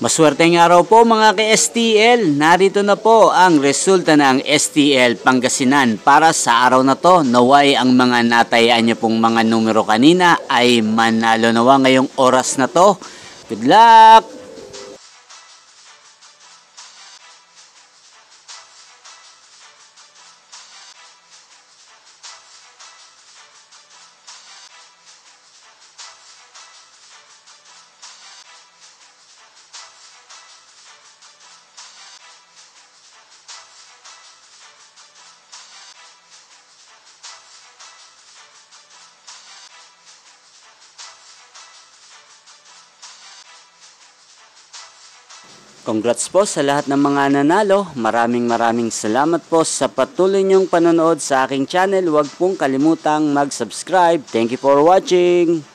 Maswerteng araw po mga ka-STL. Narito na po ang resulta ng STL Pangasinan para sa araw na to. Naway ang mga natayaan niyo pong mga numero kanina ay manalo nawa ngayong oras na to. Good luck! Congrats po sa lahat ng mga nanalo. Maraming salamat po sa patuloy niyong panonood sa aking channel. Huwag pong kalimutang mag-subscribe. Thank you for watching.